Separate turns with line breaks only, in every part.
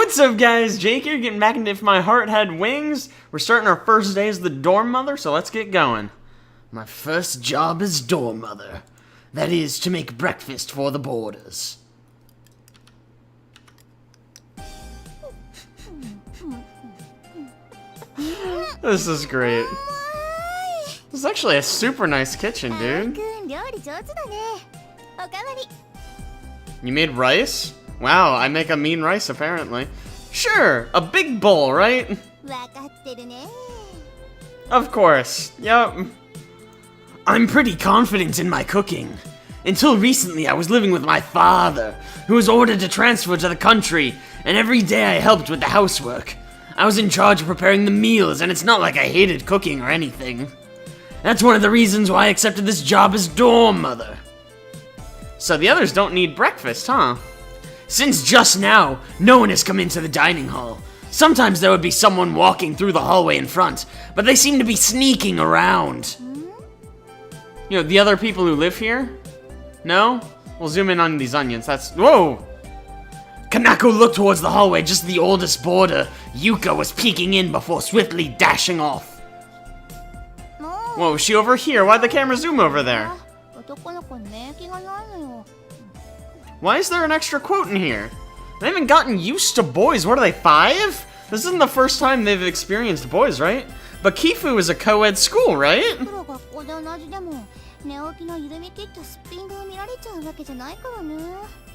What's up, guys? Jake here, getting back into If My Heart Had Wings. We're starting our first day as the dorm mother, so let's get going.
My first job as dorm mother. That is, to make breakfast for the boarders.
This is great. This is actually a super nice kitchen, dude. You made rice? Wow, I make a mean rice, apparently. Sure, a big bowl, right? Of course, yep.
I'm pretty confident in my cooking. Until recently, I was living with my father, who was ordered to transfer to the country, and every day I helped with the housework. I was in charge of preparing the meals, and it's not like I hated cooking or anything. That's one of the reasons why I accepted this job as dorm mother.
So the others don't need breakfast, huh?
Since just now, no one has come into the dining hall. Sometimes there would be someone walking through the hallway in front, but they seem to be sneaking around.
You know, the other people who live here? No? We'll zoom in on these onions, that's... Whoa!
Kanako looked towards the hallway, just the oldest boarder. Yuka was peeking in before swiftly dashing off.
Whoa, is she over here? Why'd the camera zoom over there? Why is there an extra quote in here? They haven't gotten used to boys. What are they, 5? This isn't the first time they've experienced boys, right? But Kifu is a co-ed school, right?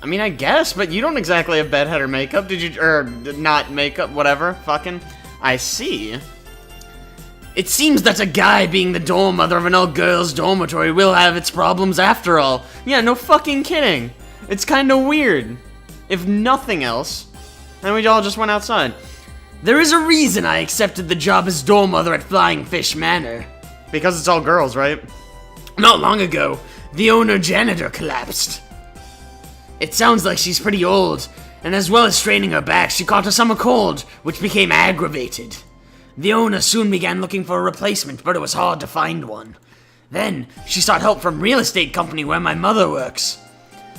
I mean, I guess, but you don't exactly have bedhead or makeup, did you? Or not makeup, whatever, fucking. I see.
It seems that a guy being the dorm mother of an all-girls dormitory will have its problems after all.
Yeah, no fucking kidding. It's kinda weird. If nothing else. And we all just went outside.
There is a reason I accepted the job as dorm mother at Flying Fish Manor.
Because it's all girls, right?
Not long ago, the owner janitor collapsed. It sounds like she's pretty old, and as well as straining her back, she caught a summer cold, which became aggravated. The owner soon began looking for a replacement, but it was hard to find one. Then, she sought help from real estate company where my mother works.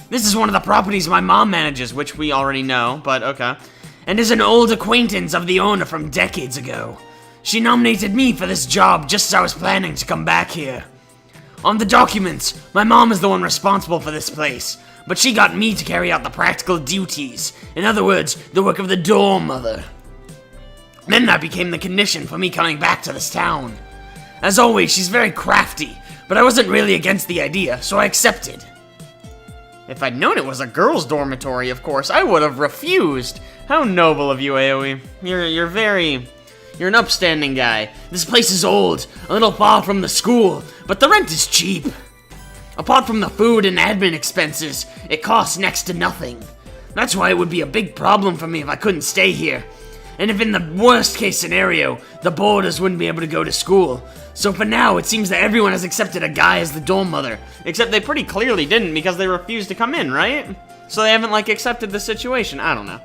This is one of the properties my mom manages,
which we already know, but okay.
And is an old acquaintance of the owner from decades ago. She nominated me for this job just as I was planning to come back here. On the documents, my mom is the one responsible for this place, but she got me to carry out the practical duties. In other words, the work of the dorm mother. Then that became the condition for me coming back to this town. As always, she's very crafty, but I wasn't really against the idea, so I accepted.
If I'd known it was a girls' dormitory, of course, I would have refused. How noble of you, Aoi. You're an upstanding guy.
This place is old, a little far from the school, but the rent is cheap. Apart from the food and admin expenses, it costs next to nothing. That's why it would be a big problem for me if I couldn't stay here. And if in the worst case scenario, the boarders wouldn't be able to go to school. So for now, it seems that everyone has accepted a guy as the dorm mother.
Except they pretty clearly didn't because they refused to come in, right? So they haven't, like, accepted the situation. I don't know.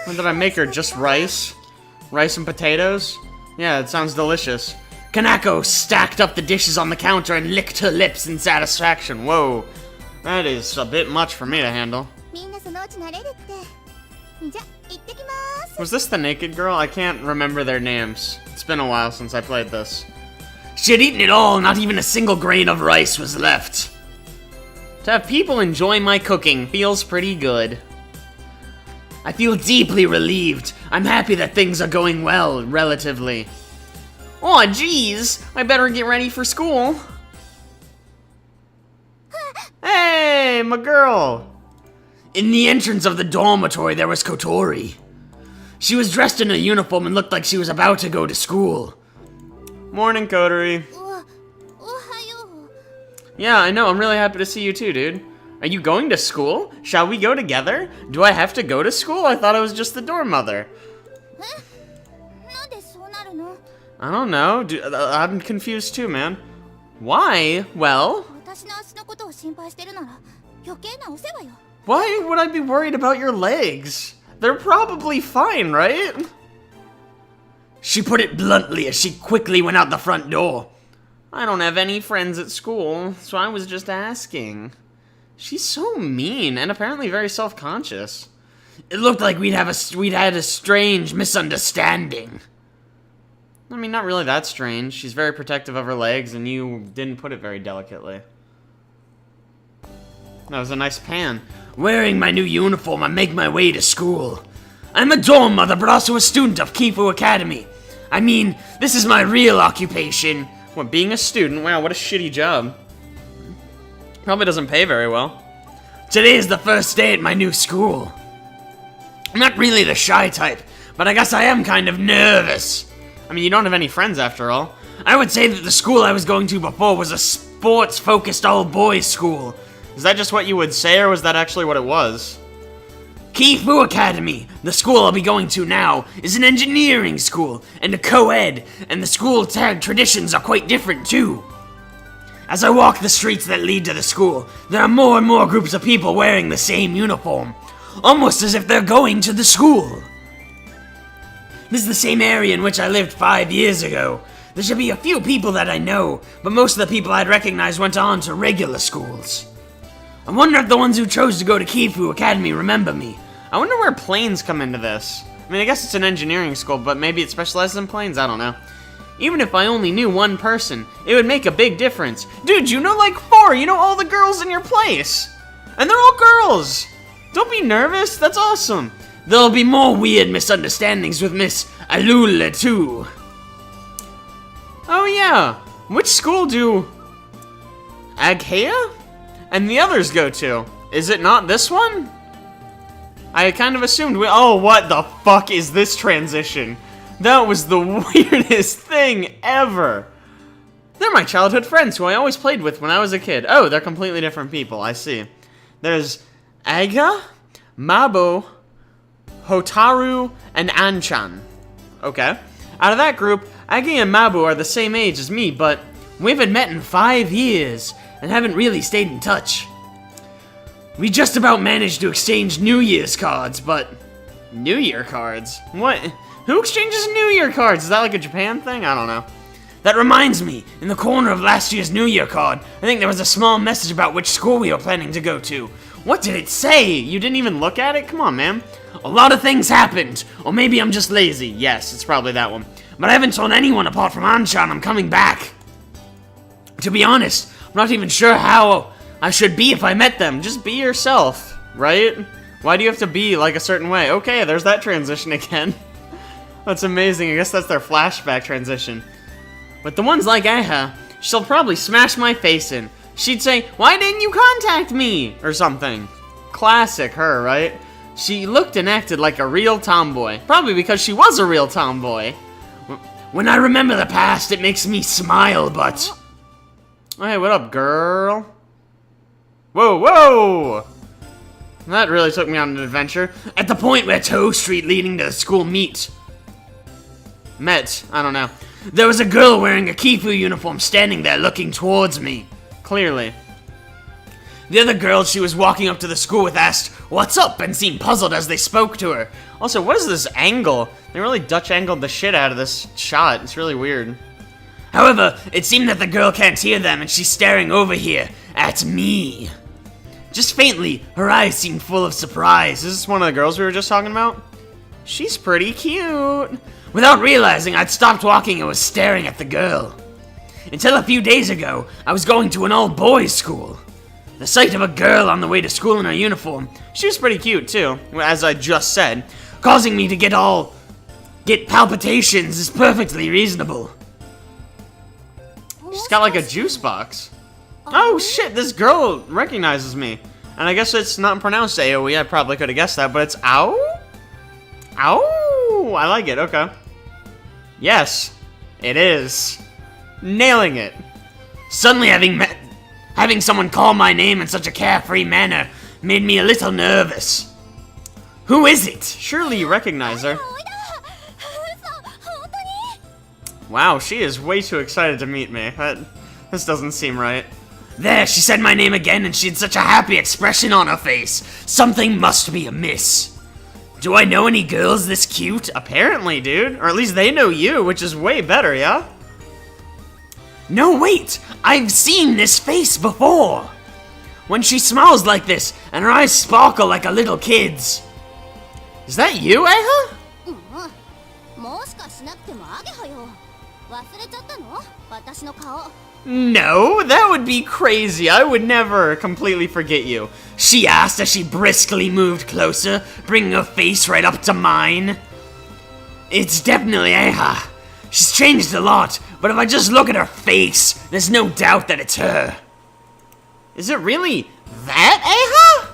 What did I make her? Just rice? Rice and potatoes? Yeah, it sounds delicious.
Kanako stacked up the dishes on the counter and licked her lips in satisfaction.
Whoa. That is a bit much for me to handle. Was this the naked girl? I can't remember their names. It's been a while since I played this.
She had eaten it all, not even a single grain of rice was left.
To have people enjoy my cooking feels pretty good.
I feel deeply relieved. I'm happy that things are going well, relatively.
Aw, geez. I better get ready for school. Hey, my girl.
In the entrance of the dormitory, there was Kotori. She was dressed in a uniform and looked like she was about to go to school.
Morning, Kotori. Yeah, I know. I'm really happy to see you too, dude. Are you going to school? Shall we go together? Do I have to go to school? I thought I was just the dorm mother. I don't know. I'm confused too, man. Why? Well... Why would I be worried about your legs? They're probably fine, right?
She put it bluntly as she quickly went out the front door.
I don't have any friends at school, so I was just asking. She's so mean and apparently very self-conscious.
It looked like we'd had a strange misunderstanding.
I mean, not really that strange. She's very protective of her legs, and you didn't put it very delicately. That was a nice pan.
Wearing my new uniform, I make my way to school. I'm a dorm mother, but also a student of Kifu Academy. I mean, this is my real occupation.
What, being a student? Wow, what a shitty job. Probably doesn't pay very well.
Today is the first day at my new school. I'm not really the shy type, but I guess I am kind of nervous.
I mean, you don't have any friends after all.
I would say that the school I was going to before was a sports-focused all-boys school.
Is that just what you would say, or was that actually what it was?
Kifu Academy, the school I'll be going to now, is an engineering school and a co-ed, and the school traditions are quite different too. As I walk the streets that lead to the school, there are more and more groups of people wearing the same uniform, almost as if they're going to the school. This is the same area in which I lived 5 years ago. There should be a few people that I know, but most of the people I'd recognize went on to regular schools. I wonder if the ones who chose to go to Kifu Academy remember me.
I wonder where planes come into this. I mean, I guess it's an engineering school, but maybe it specializes in planes, I don't know. Even if I only knew one person, it would make a big difference. Dude, you know like 4, you know all the girls in your place. And they're all girls. Don't be nervous, that's awesome.
There'll be more weird misunderstandings with Miss Alula too.
Oh yeah, which school do Aghea and the others go to? Is it not this one? I kind of assumed oh, what the fuck is this transition? That was the weirdest thing ever. They're my childhood friends who I always played with when I was a kid. Oh, they're completely different people, I see. There's Aga, Mabo, Hotaru, and Anchan. Okay. Out of that group, Agi and Mabu are the same age as me, but we haven't met in 5 years and haven't really stayed in touch. We just about managed to exchange New Year's cards, but... New Year cards? What? Who exchanges New Year cards? Is that like a Japan thing? I don't know.
That reminds me, in the corner of last year's New Year card, I think there was a small message about which school we were planning to go to.
What did it say? You didn't even look at it? Come on, man.
A lot of things happened, or maybe I'm just lazy.
Yes, it's probably that one.
But I haven't told anyone apart from Anshan I'm coming back. To be honest, I'm not even sure how I should be if I met them.
Just be yourself, right? Why do you have to be like a certain way? Okay, there's that transition again. That's amazing. I guess that's their flashback transition. But the ones like Aha, she'll probably smash my face in. She'd say, "Why didn't you contact me?" or something. Classic her, right? She looked and acted like a real tomboy. Probably because she was a real tomboy.
When I remember the past, it makes me smile, but...
Hey, what up, girl? Whoa, whoa! That really took me on an adventure.
At the point where Toe Street leading to the school met,
I don't know.
There was a girl wearing a Kifu uniform standing there looking towards me.
Clearly.
The other girl she was walking up to the school with asked, "What's up?" and seemed puzzled as they spoke to her.
Also, what is this angle? They really Dutch angled the shit out of this shot. It's really weird.
However, it seemed that the girl can't hear them and she's staring over here at me. Just faintly, her eyes seemed full of surprise.
Is this one of the girls we were just talking about? She's pretty cute.
Without realizing, I'd stopped walking and was staring at the girl. Until a few days ago, I was going to an all-boys school. The sight of a girl on the way to school in her uniform,
she was pretty cute too, as I just said,
causing me to get palpitations is perfectly reasonable.
She's got like a juice box. Oh shit, this girl recognizes me. And I guess it's not pronounced AoE, I probably could have guessed that, but it's ow? Ow! I like it, okay. Yes, it is. Nailing it.
Suddenly having someone call my name in such a carefree manner made me a little nervous. Who is it?
Surely you recognize her. Wow, she is way too excited to meet me. This doesn't seem right.
There, she said my name again and she had such a happy expression on her face. Something must be amiss. Do I know any girls this cute?
Apparently, dude. Or at least they know you, which is way better, yeah?
No, wait! I've seen this face before! When she smiles like this, and her eyes sparkle like a little kid's.
Is that you, Eha?
もしかしなくてもアゲハよ。忘れちゃったの？私の顔。
No, that would be crazy. I would never completely forget you.
She asked as she briskly moved closer, bringing her face right up to mine. It's definitely Eha. She's changed a lot, but if I just look at her face, there's no doubt that it's her.
Is it really that Eha?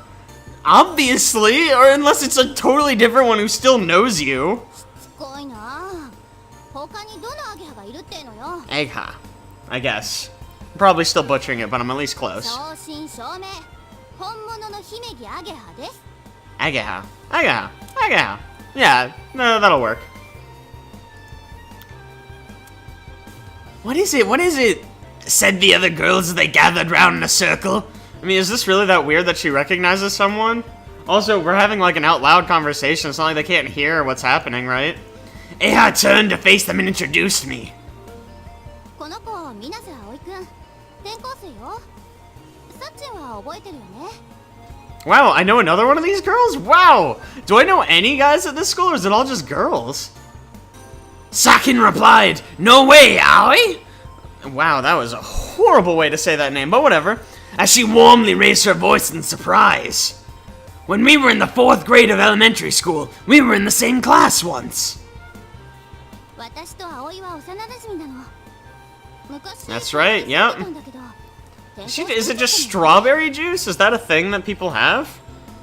Obviously, or unless it's a totally different one who still knows you.
すごいな。他にどのアゲハがいるってのよ。
Eha, I guess. I'm probably still butchering it, but I'm at least close.
正真正銘。本物の姫木アゲハです。
Ageha. Ageha. Ageha. Yeah, no, that'll work.
What is it? What is it? Said the other girls as they gathered round in a circle.
I mean, is this really that weird that she recognizes someone? Also, we're having like an out loud conversation. It's not like they can't hear what's happening, right?
Eha turned to face them and introduced me.
この子、水瀬葵くん。転校生よ。サッチンは覚えてるよね。
Wow, I know another one of these girls? Wow! Do I know any guys at this school, or is it all just girls?
Sakin replied, "No way, Aoi!"
Wow, that was a horrible way to say that name, but whatever.
As she warmly raised her voice in surprise. When we were in the 4th grade of elementary school, we were in the same class once.
私と葵は幼馴染なの。昔
That's right, yep.
たんだけど
Is it just strawberry juice? Is that a thing that people have?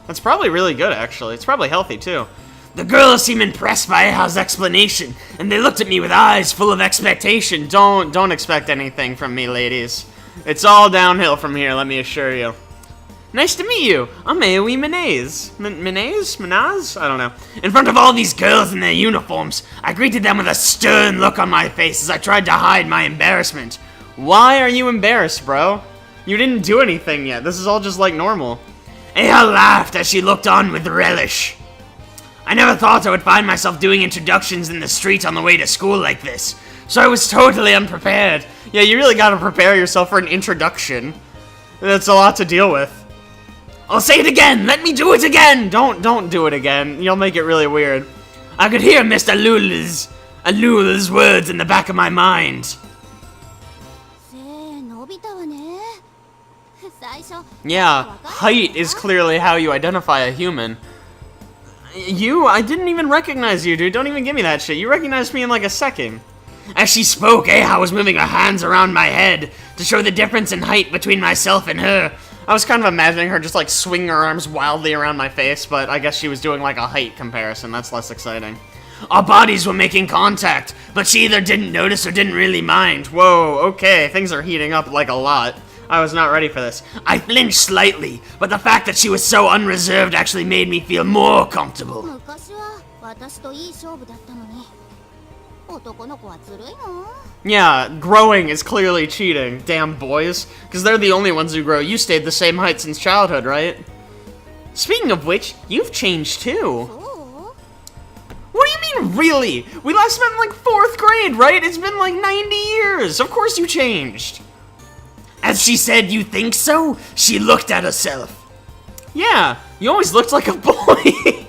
That's probably really good, actually. It's probably healthy, too.
The girls seemed impressed by Eha's explanation, and they looked at me with eyes full of expectation.
Don't expect anything from me, ladies. It's all downhill from here, let me assure you. Nice to meet you. I'm Aoi Minaz. Minaz? I don't know.
In front of all these girls in their uniforms, I greeted them with a stern look on my face as I tried to hide my embarrassment.
Why are you embarrassed, bro? You didn't do anything yet. This is all just like normal.
Eha laughed as she looked on with relish. I never thought I would find myself doing introductions in the street on the way to school like this, so I was totally unprepared.
Yeah, you really gotta prepare yourself for an introduction. That's a lot to deal with.
I'll say it again! Let me do it again!
Don't do it again. You'll make it really weird.
I could hear Mr. Alul's words in the back of my mind.
背伸びたわね。最初
Yeah, height is clearly how you identify a human. You? I didn't even recognize you, dude. Don't even give me that shit. You recognized me in like a second.
As she spoke, Eha was moving her hands around my head to show the difference in height between myself and her.
I was kind of imagining her just like swinging her arms wildly around my face, but I guess she was doing like a height comparison. That's less exciting.
Our bodies were making contact, but she either didn't notice or didn't really mind.
Whoa, okay, things are heating up like a lot. I was not ready for this.
I flinched slightly, but the fact that she was so unreserved actually made me feel more comfortable.
昔は私といい勝負だったのに。男の子はずるいの。
Yeah, growing is clearly cheating. Damn boys. Because they're the only ones who grow. You stayed the same height since childhood, right? Speaking of which, you've changed too.
そう？
What do you mean, really? We last met in like 4th grade, right? It's been like 90 years. Of course you changed.
As she said, "You think so?" she looked at herself.
Yeah, you always looked like a boy.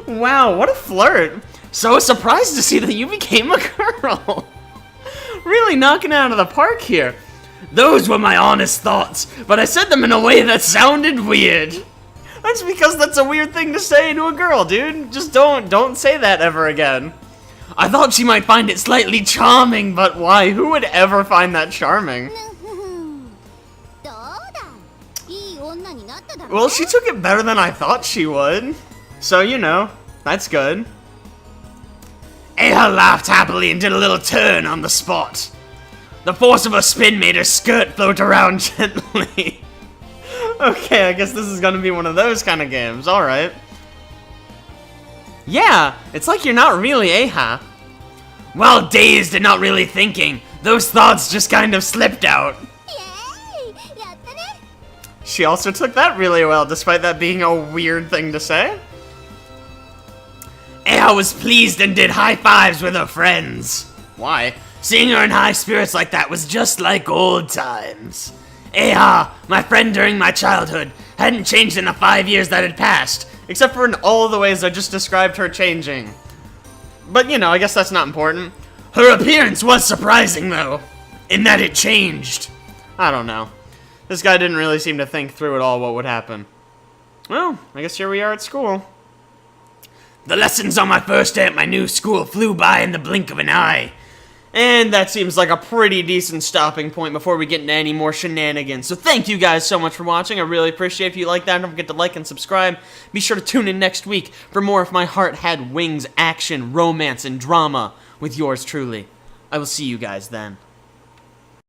Wow, what a flirt. So surprised to see that you became a girl. Really knocking it out of the park here.
Those were my honest thoughts, but I said them in a way that sounded weird.
That's because that's a weird thing to say to a girl, dude. Just don't say that ever again.
I thought she might find it slightly charming, but
But why? Who would ever find that charming?
どうだ。いい女になっただろ。
Well, she took it better than I thought she would. So, you know, that's good.
Eha laughed happily and did a little turn on the spot. The force of her spin made her skirt float around gently.
Okay, I guess this is gonna be one of those kind of games. Alright. Yeah, it's like you're not really Eha.
While dazed and not really thinking, those thoughts just kind of slipped out.
イエーイ。やったね。
She also took that really well, despite that being a weird thing to say.
Eha was pleased and did high fives with her friends.
Why?
Seeing her in high spirits like that was just like old times. Eha, my friend during my childhood, hadn't changed in the 5 years that had passed.
Except for in all the ways I just described her changing. But, you know, I guess that's not important.
Her appearance was surprising, though, in that it changed.
I don't know. This guy didn't really seem to think through at all what would happen. Well, I guess here we are at school.
The lessons on my first day at my new school flew by in the blink of an eye.
And that seems like a pretty decent stopping point before we get into any more shenanigans. So thank you guys so much for watching. I really appreciate it. If you like that, don't forget to like and subscribe. Be sure to tune in next week for more If My Heart Had Wings action, romance, and drama with yours truly. I will see you guys then.